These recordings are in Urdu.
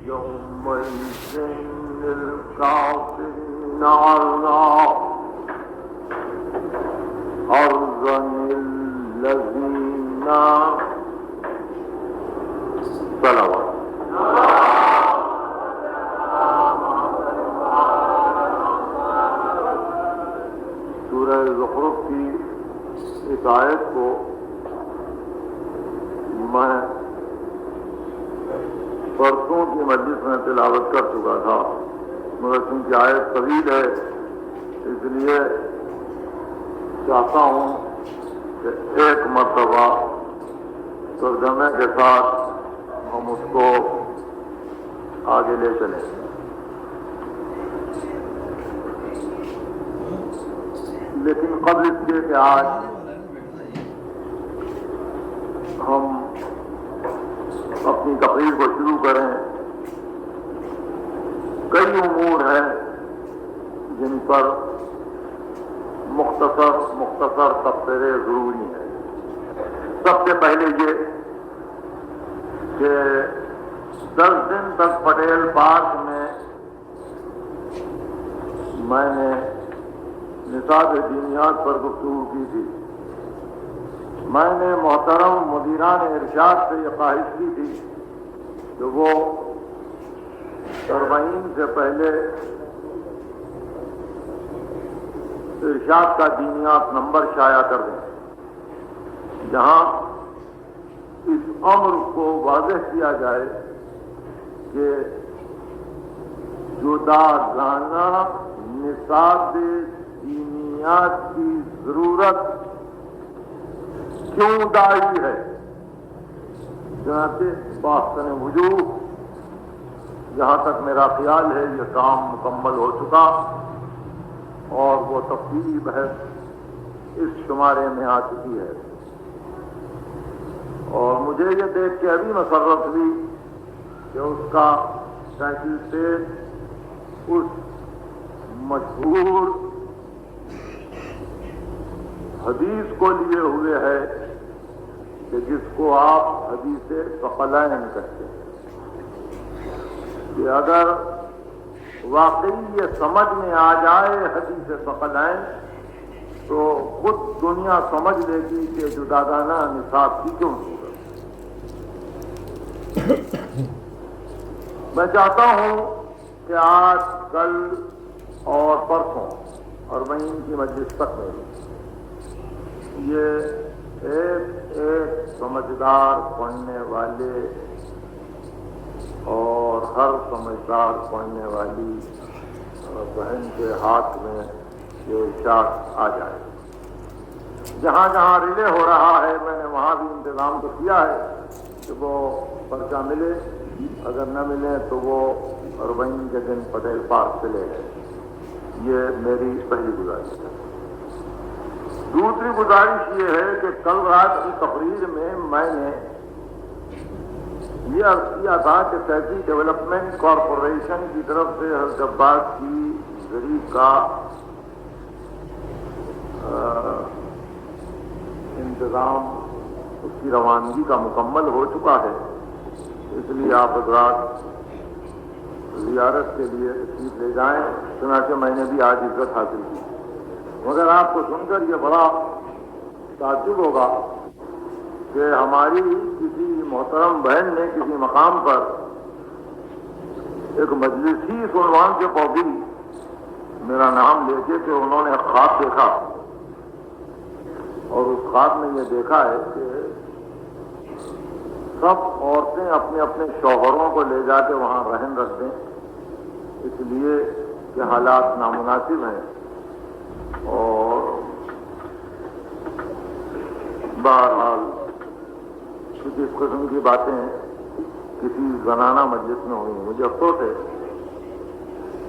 يومئذ للكافرين عرضا الذين صلوا سورہ زخرف کی اس آیت کو میں پرسوں کی مجلس میں تلاوت کر چکا تھا، مگر چونکہ آیت طویل ہے اس لیے چاہتا ہوں کہ ایک مرتبہ ترجمے کے ساتھ ہم اس کو آگے لے چلیں۔ لیکن قبل اس کے کہ آج ہم اپنی تقریر کو شروع کریں، کئی امور ہیں جن پر مختصر تبصرے ضروری ہیں۔ سب سے پہلے یہ کہ 10 دن تک پٹیل پارک میں نے نصاب دینیات پر گفتگو کی تھی۔ میں نے محترم مدیران ارشاد سے یہ خواہش کی تھی کہ وہ تربعین سے پہلے ارشاد کا دینیات نمبر شائع کر دیں، جہاں اس امر کو واضح کیا جائے کہ جداگانہ نصاب دینیات کی ضرورت کیوں دائی ہے۔ چنانچہ باختن وجوہ جہاں تک میرا خیال ہے یہ کام مکمل ہو چکا اور وہ تفصیلی بحث اس شمارے میں آ چکی ہے، اور مجھے یہ دیکھ کے ابھی مسرت ہوئی کہ اس کا تحقیق اس مشہور حدیث کو لیے ہوئے ہے کہ جس کو آپ حدیث ثقلین کہتے ہیں، کہ اگر واقعی یہ سمجھ میں آ جائے حدیث ثقلین تو خود دنیا سمجھ لے گی کہ جداگانہ نصاب کی کیوں ضرورت۔ میں چاہتا ہوں کہ آج کل اور پرسوں اور وہیں کی مجلس تک میں یہ ایک سمجھدار پڑھنے والے اور ہر سمجھدار پڑھنے والی بہن کے ہاتھ میں یہ ارشاد آ جائے۔ جہاں جہاں ریلے ہو رہا ہے میں نے وہاں بھی انتظام تو کیا ہے کہ وہ پرچہ ملے، اگر نہ ملے تو وہ اربعین کے دن پٹیل پارک سے لے گئے۔ یہ میری پہلی گزارش ہے۔ دوسری گزارش یہ ہے کہ کل رات کی تقریر میں نے یہ عرض کیا تھا کہ سیفی ڈیولپمنٹ کارپوریشن کی طرف سے حضرت عباس کی زری کا انتظام، اس کی روانگی کا مکمل ہو چکا ہے، اس لیے آپ حضرات زیارت کے لیے تشریف لے جائیں۔ چنانچہ میں نے بھی آج عزت حاصل کی، مگر آپ کو سن کر یہ بڑا تعجب ہوگا کہ ہماری کسی محترم بہن نے کسی مقام پر ایک مجلسی اس عنوان سے پہنچی میرا نام لے کے کہ انہوں نے خواب دیکھا، اور اس خواب میں یہ دیکھا ہے کہ سب عورتیں اپنے اپنے شوہروں کو لے جا کے وہاں رہن رکھ دیں، اس لیے کہ حالات نامناسب ہیں۔ اور بہرحال کچھ اس قسم کی باتیں کسی زنانہ مجلس میں ہوئی، مجھے افسوس ہے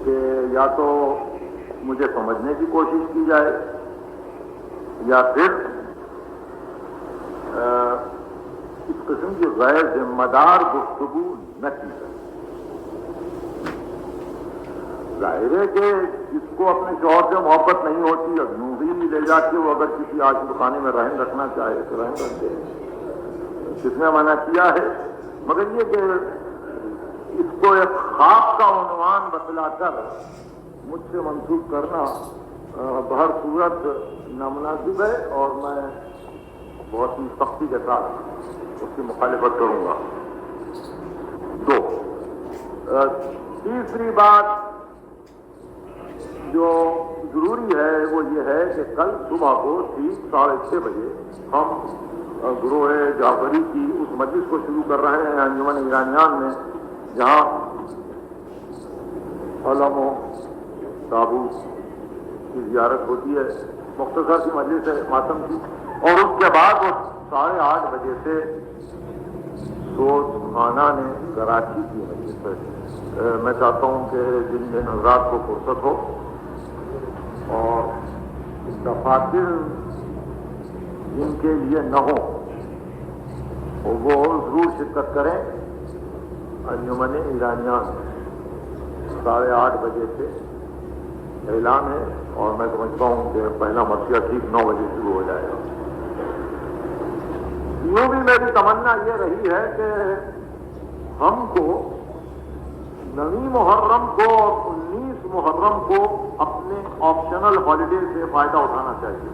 کہ یا تو مجھے سمجھنے کی کوشش کی جائے یا پھر اس قسم کی غیر ذمہ دار گفتگو نہ کی جائے۔ ظاہر ہے کہ جس کو اپنے شوہر سے محبت نہیں ہوتی اب یوں ہی لے جا کے وہ اگر کسی عاشق خانے میں رہن رکھنا چاہے تو رہن رکھ دے، کس نے منع کیا ہے؟ مگر یہ کہ اس کو ایک خواب کا عنوان بتلا کر مجھ سے منسوخ کرنا بہر صورت نامناسب ہے اور میں بہت ہی سختی کے ساتھ اس کی مخالفت کروں گا. دو، تیسری بات جو ضروری ہے وہ یہ ہے کہ کل صبح کو ٹھیک 6:30 بجے ہم گروہ جعفری کی اس مجلس کو شروع کر رہے ہیں انجمن ایرانیان میں، جہاں علم و تابوت کی زیارت ہوتی ہے. مختصر سی مجلس ہے ماتم کی، اور اس کے بعد وہ 8:30 بجے سے سوز خانہ نے کراچی کی مجلس ہے. میں چاہتا ہوں کہ جن حضرات کو فرصت ہو اور دفاتر جن کے لیے نہ ہو وہ ضرور شرکت کریں. انجمن ایرانیان 8:30 بجے سے اعلان ہے اور میں سمجھتا ہوں کہ پہلا مرثیہ ٹھیک 9 بجے شروع ہو جائے گا. یوں بھی میری تمنا یہ رہی ہے کہ ہم کو 9 محرم کو اور 19 محرم کو اپنے آپشنل ہالیڈے سے فائدہ اٹھانا چاہیے،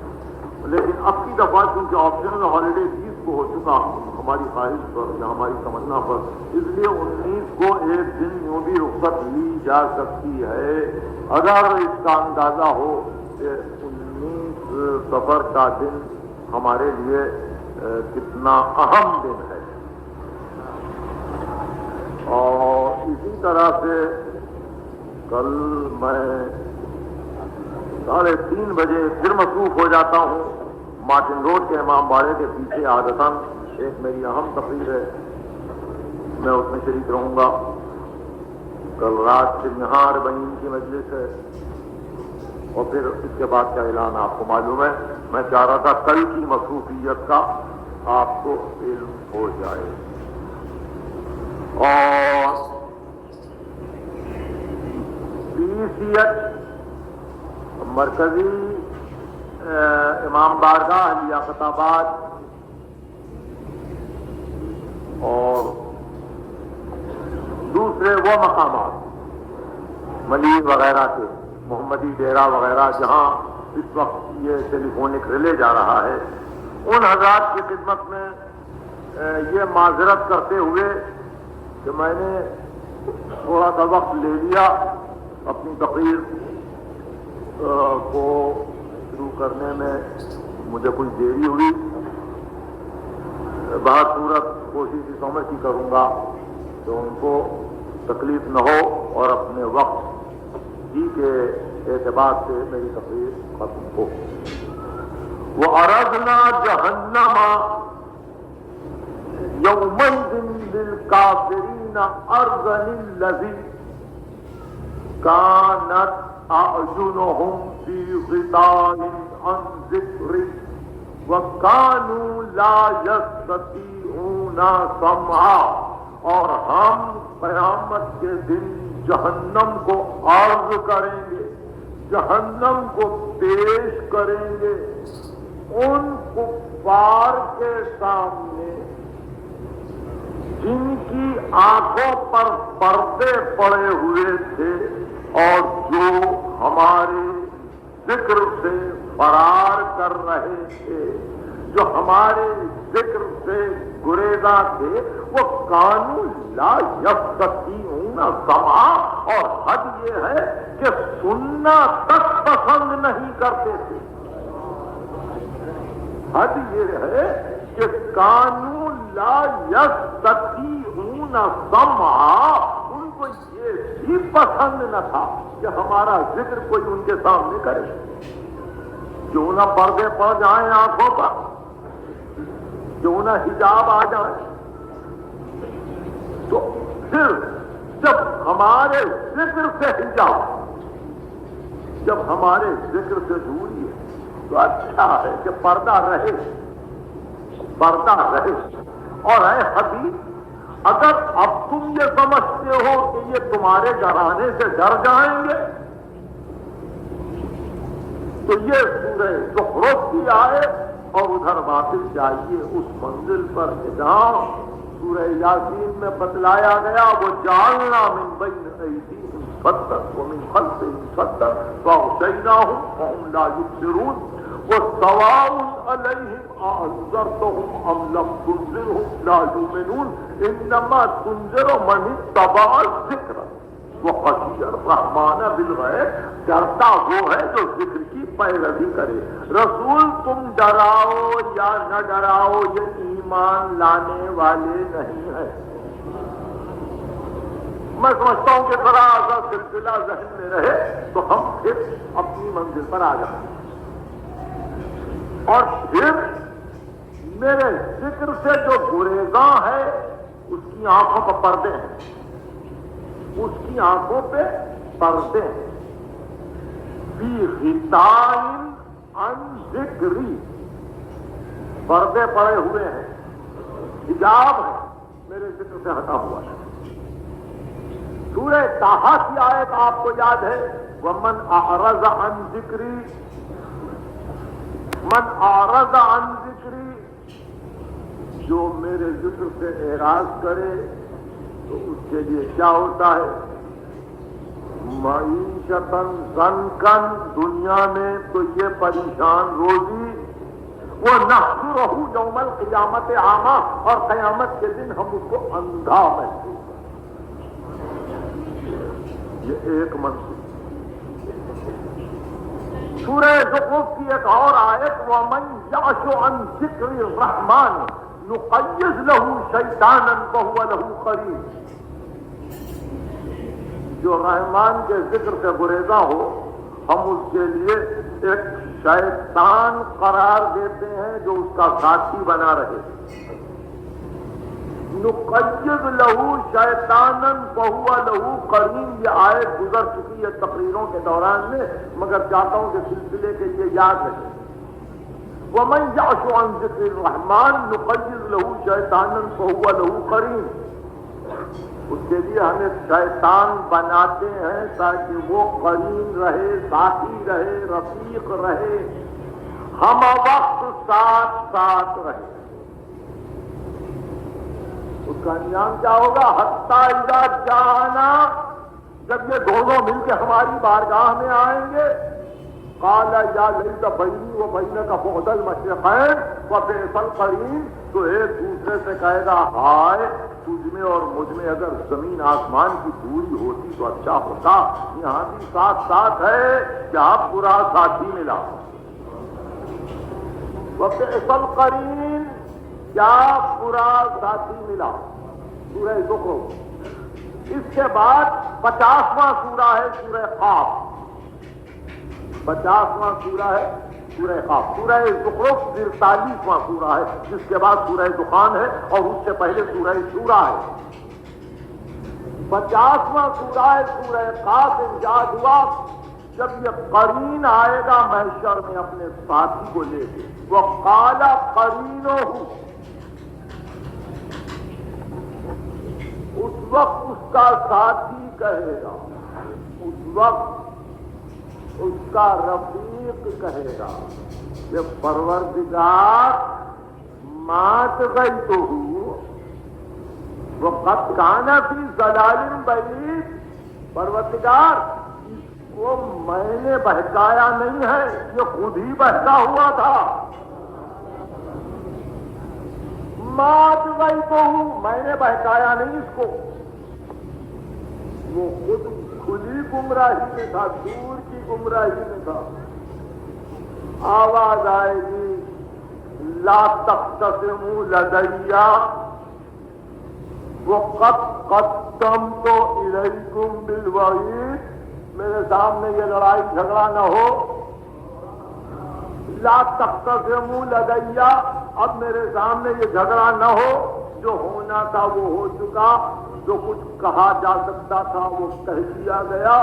لیکن اب کی دفعہ چونکہ آپشنل ہالیڈے 20 کو ہو چکا ہماری خواہش پر یا ہماری تمنا پر، اس لیے 19 کو ایک دن یوں بھی رخصت لی جا سکتی ہے. اگر اس کا اندازہ ہو کہ 19 سفر کا دن ہمارے لیے کتنا اہم دن ہے. اور اسی طرح سے کل میں 3:30 بجے پھر مصروف ہو جاتا ہوں مارٹن روڈ کے امام باڑے کے پیچھے. عادتاً ایک میری اہم تقریر ہے، میں اس میں شریک رہوں گا. کل رات پھر یہاں 40 کی مجلس ہے اور پھر اس کے بعد کا اعلان آپ کو معلوم ہے. میں چاہ رہا تھا کل کی مصروفیت کا آپ کو علم ہو جائے. اور PCH مرکزی امام بارگاہ لیاقت آباد اور دوسرے وہ مقامات ملیر وغیرہ کے محمدی ڈیرہ وغیرہ جہاں اس وقت یہ ٹیلی فونک ریلے جا رہا ہے، ان حضرات کی خدمت میں یہ معذرت کرتے ہوئے کہ میں نے تھوڑا سا وقت لے لیا اپنی تقریر کو شروع کرنے میں، مجھے کچھ دیری ہوئی. بہت صورت کوشش اس عمر کی کروں گا کہ ان کو تکلیف نہ ہو اور اپنے وقت ہی کے اعتبار سے میری تقریر ختم ہو. وَأَرَدْنَا جَهَنَّمَ يَوْمَئِذٍ لِلْكَافِرِينَ أَرْضًا الَّذِي كَانَتْ أَعْيُنُهُمْ فِي غِطَاءٍ عَنْ ذِكْرِي وَكَانُوا لَا يَسْتَطِيعُونَ سَمْعًا. اور ہم قیامت کے دن جہنم کو عرض کریں گے، جہنم کو پیش کریں گے ان کفار کے سامنے جن کی آنکھوں پر پردے پڑے ہوئے تھے اور جو ہمارے ذکر سے فرار کر رہے تھے، جو ہمارے ذکر سے گریزاں تھے. وہ کانوا لا یستطیعون سمعا، اور حد یہ ہے کہ سننا تک پسند نہیں کرتے تھے. حد یہ ہے کہ کانوا لا یستطیعون سمعا، ان کو یہ بھی پسند نہ تھا کہ ہمارا ذکر کوئی ان کے سامنے کرے. کیوں نہ پردے پڑ جائیں آنکھوں پر، کیوں نہ حجاب آ جائے. تو پھر جب ہمارے ذکر سے حجاب، جب ہمارے ذکر سے دوری ہے تو اچھا ہے کہ پردہ رہے، پردہ رہے. اور اے حبیب، اگر اب تم یہ سمجھتے ہو کہ یہ تمہارے گھرانے سے ڈر جائیں گے تو یہ سورہ زخرف کی آئے اور ادھر واپس جائیے اس منزل پر کہ جہاں سورہ یاسین میں بتلایا گیا وہ جعلنا من بین ایدیہم سدا ومن خلفہم سدا فاغشیناہم فہم لا یبصرون وسواء علیہم اانذرتہم ام لم تنذرہم لا یؤمنون انما تنذر من اتبع الذکر وخشی الرحمن بالغیب ڈرتا وہ ہے جو ذکر کی پیروی کرے. رسول تم ڈراؤ یا نہ ڈراؤ یہ ایمان لانے والے نہیں ہیں. میں سمجھتا ہوں کہ ذرا سا سلسلہ ذہن میں رہے تو ہم پھر اپنی منزل پر آ جائیں. اور پھر میرے ذکر سے جو گریزاں ہے اس کی آنکھوں پر پردے ہیں, اس کی آنکھوں پہ پردے ہیں. فی غطاء عن ذکری, پردے پڑے ہوئے ہیں, حجاب ہے میرے ذکر سے ہٹا ہوا ہے. سورہ طٰہٰ کی آیت آپ کو یاد ہے, وَمَنْ أَعْرَضَ عَنْ ذِكْرِي من أَعْرَضَ عَنْ ذِكْرِي, جو میرے ذکر سے اعراض کرے تو اس کے لیے کیا ہوتا ہے؟ معیشتاً ضنکاً, دنیا میں تو یہ پریشان روزی. وہ نحشرہ یوم القیامت اعمیٰ, اور قیامت کے دن ہم اس کو اندھا محسوس کریں. یہ ایک منصوب. سورہ زخرف کی ایک اور آیت, وَمَنْ يَعْشُ عَنْ ذِكْرِ الرَّحْمَٰنِ نُقَيِّضْ لَهُ شَيْطَانًا فَهُوَ لَهُ قَرِينٌ. جو رحمان کے ذکر سے گریزاں ہو ہم اس کے لیے ایک شیطان قرار دیتے ہیں جو اس کا ساتھی بنا رہے. نقیض لہو شیطانا فہو لہو قرین, یہ آیت گزر چکی ہے تقریروں کے دوران میں, مگر چاہتا ہوں کہ سلسلے کے لیے یاد رکھیں. وَمَنْ يَعْشُ عَنْ ذِكْرِ الرَّحْمَٰنِ نُقَيِّضْ لَهُ شَيْطَانًا فَهُوَ لَهُ قَرِينٌ. اس کے لیے ہمیں شیطان بناتے ہیں تاکہ وہ قرین رہے, ساتھی رہے, رفیق رہے, ہم وقت ساتھ ساتھ رہے. اس کا انجام کیا ہوگا؟ حتیٰ اذا جانا, جب یہ دونوں مل کے ہماری بارگاہ میں آئیں گے, قال یا لیت بینی و بینک بعد المشرقین وبئس القرین, تو ایک دوسرے سے کہے گا ہائے تجھ میں اور مجھ میں اگر زمین آسمان کی دوری ہوتی تو اچھا ہوتا, یہاں بھی ساتھ ساتھ ہے, کیا برا ساتھی ملا. وبئس القرین, کیا برا ساتھی ملا. سورہ زخرف. اس کے بعد 50واں سورہ ہے سورہ قاف. 50واں سورہ ہے سورہ قاف. سورہ زخرف 43واں سورہ ہے, جس کے بعد سورہ دخان ہے اور اس سے پہلے سورہ شورى ہے. 50واں سورہ ہے سورہ قاف. ارشاد ہوا جب یہ قرین آئے گا محشر میں اپنے ساتھی کو لے کے, وقال قرینہ, اس وقت اس کا ساتھی کہے گا, اس وقت اس کا رفیق کہے گا کہ پروردگار مات گئی تو ہوں, وقد کان فی ضلال بعید, پروردگار اس کو میں نے بہکایا نہیں ہے, یہ خود ہی بہکا ہوا تھا. مات گئی تو ہوں, میں نے بہکایا نہیں اس کو, وہ خود کھلی گمراہی میں تھا, دور کی گمراہی میں تھا. آواز آئے گی لا تختصموا لدی وقد قدمت الیکم بالوعید, میرے سامنے یہ لڑائی جھگڑا نہ ہو. لا تختصموا لدی, اب میرے سامنے یہ جھگڑا نہ ہو, جو ہونا تھا وہ ہو چکا, جو کچھ کہا جا سکتا تھا وہ کہہ دیا گیا.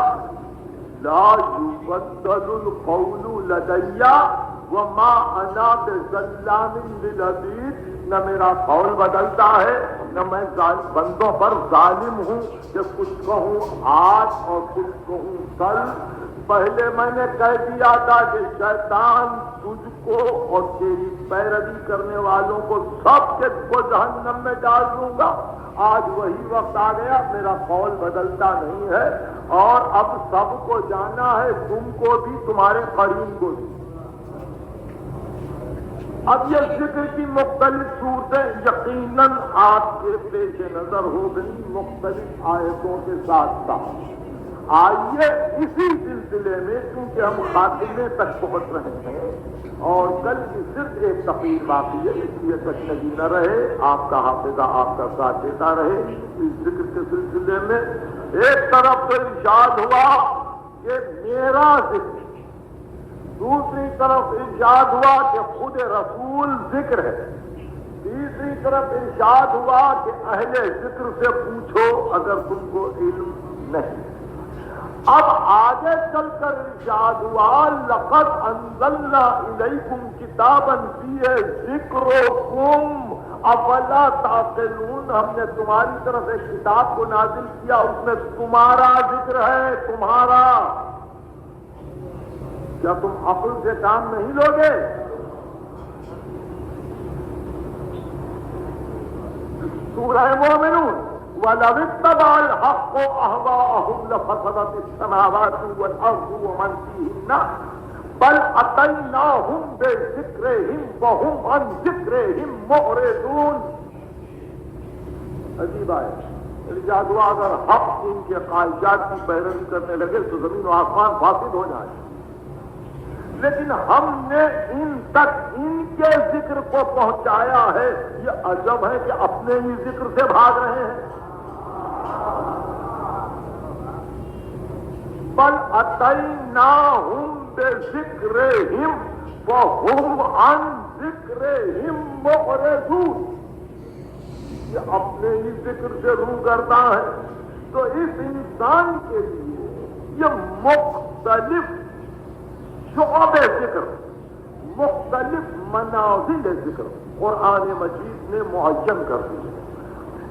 لا یبدل القول لدی وما انا بظلام للعبید, نہ میرا قول بدلتا ہے، نہ میں بندوں پر ظالم ہوں کہ کچھ کہوں آج اور کچھ کہوں کل۔ پہلے میں نے کہہ دیا تھا کہ شیطان تجھ کو اور تیری پیروی کرنے والوں کو سب کو جہنم میں ڈال دوں گا۔ آج وہی وقت آ گیا، میرا قول بدلتا نہیں ہے، اور اب سب کو جانا ہے، تم کو بھی تمہارے قرین کو بھی۔ اب یہ ذکر کی مختلف صورتیں یقیناً آپ کے پیش نظر ہو گئی مختلف آیتوں کے ساتھ ساتھ۔ آئیے اسی سلسلے میں، کیونکہ ہم خاتمے تک پہنچ رہے ہیں اور کل کی صرف ایک تقریر باقی ہے، اس لیے تشنگی نہ رہے، آپ کا حافظہ آپ کا ساتھ دیتا رہے۔ اس ذکر کے سلسلے میں ایک طرف تو ارشاد ہوا کہ میرا ذکر، دوسری طرف ارشاد ہوا کہ خود رسول ذکر ہے، تیسری طرف ارشاد ہوا کہ اہل ذکر سے پوچھو اگر تم کو علم نہیں۔ اب آگے چل کر ارشاد ہوا لقد انزلنا الیکم کتابا فیہ ذکرکم افلا تعقلون، ہم نے تمہاری طرف ایک کتاب کو نازل کیا، اس میں تمہارا ذکر ہے، تمہارا۔ کیا تم عقل سے کام نہیں لوگے؟ سورہ مومنون وَلَوِ اتَّبَعَ الْحَقُّ أَهْوَاءَهُمْ لَفَسَدَتِ السَّمَاوَاتُ وَالْأَرْضُ وَمَنْ فِيهِنَّ بَلْ أَتَيْنَاهُمْ بِذِكْرِهِمْ وَهُمْ عَنْ ذِكْرِهِمْ مُعْرِضُونَ۔ عجیب ہے، ارشاد ہوا اگر حق ان کے خواہشات کی پیروی کرنے لگے تو زمین و آسمان فاسد ہو جائے، لیکن ہم نے ان تک ان کے ذکر کو پہنچایا ہے۔ یہ عجب ہے کہ اپنے ہی ذکر سے بھاگ رہے ہیں۔ بل اتیناہم بذکرہم وہم عن ذکرہم معرضون، یہ اپنے ہی ذکر سے رو کرتا ہے۔ تو اس انسان کے لیے یہ مختلف شعبے ذکر، مختلف منازل ذکر قرآن مجید نے معین کر دی۔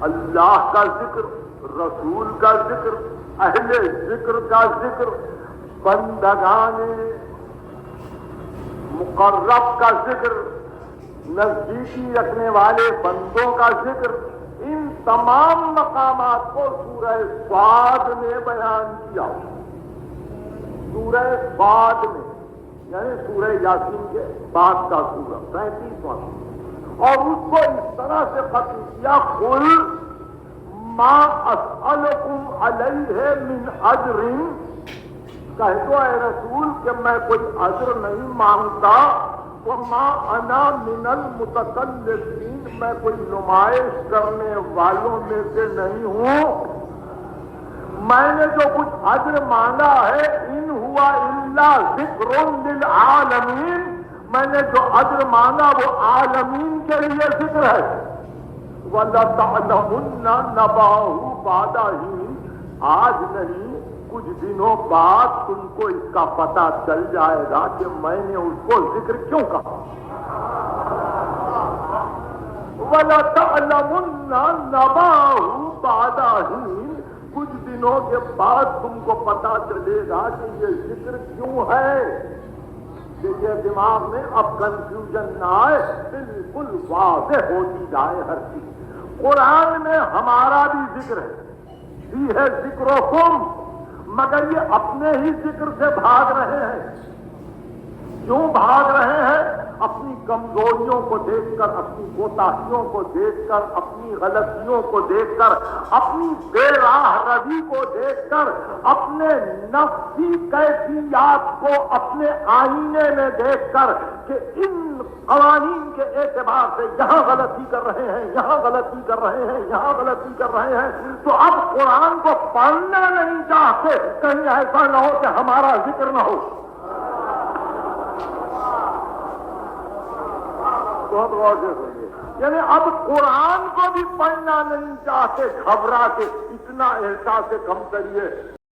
اللہ کا ذکر، رسول کا ذکر، اہل ذکر کا ذکر، بندگان مقرب کا ذکر، نزدیکی رکھنے والے بندوں کا ذکر، ان تمام مقامات کو سورہ صاد نے بیان کیا۔ سورہ صاد میں یعنی سورہ یاسین کے بعد کا سورہ 35واں، اور اس کو اس طرح سے ختم کیا قل ما اسألکم علیہ من اجر، کہہ دو اے رسول کہ میں کوئی اجر نہیں مانگتا، وما انا من المتکلفین، میں کوئی نمائش کرنے والوں میں سے نہیں ہوں۔ میں نے جو کچھ اجر مانگا ہے ان ہوا الا ذکر للعالمین، میں نے جو اجر مانگا وہ عالمین کے لیے ذکر ہے۔ وَلَتَعْلَمُنَّ نَبَأَهُ بَعْدَ حِينٍ، آج نہیں کچھ دنوں بعد تم کو اس کا پتہ چل جائے گا کہ میں نے اس کو ذکر کیوں کہا۔ وَلَتَعْلَمُنَّ نَبَأَهُ بَعْدَ حِينٍ، کچھ دنوں کے بعد تم کو پتا چلے گا کہ یہ ذکر کیوں ہے، کہ یہ دماغ میں اب کنفیوژن نہ آئے، بالکل واضح ہوتی جائے ہر چیز۔ قرآن میں ہمارا بھی ذکر ہے، بھی ہے ذکرکم، مگر یہ اپنے ہی ذکر سے بھاگ رہے ہیں۔ کیوں بھاگ رہے ہیں؟ اپنی کمزوریوں کو دیکھ کر، اپنی کوتاہیوں کو دیکھ کر، اپنی غلطیوں کو دیکھ کر، اپنی بے راہ روی کو دیکھ کر، اپنے نفسی کیفیات کو اپنے آئینے میں دیکھ کر کہ ان قوانین کے اعتبار سے یہاں غلطی کر رہے ہیں، یہاں غلطی کر رہے ہیں، یہاں غلطی کر رہے ہیں، تو اب قرآن کو پڑھنا نہیں چاہتے، کہیں ایسا نہ ہو کہ ہمارا ذکر نہ ہو۔ بہت غور سے سنیے، یعنی اب قرآن کو بھی پڑھنا نہیں چاہتے، گھبرا کے اتنا احساس کم کریے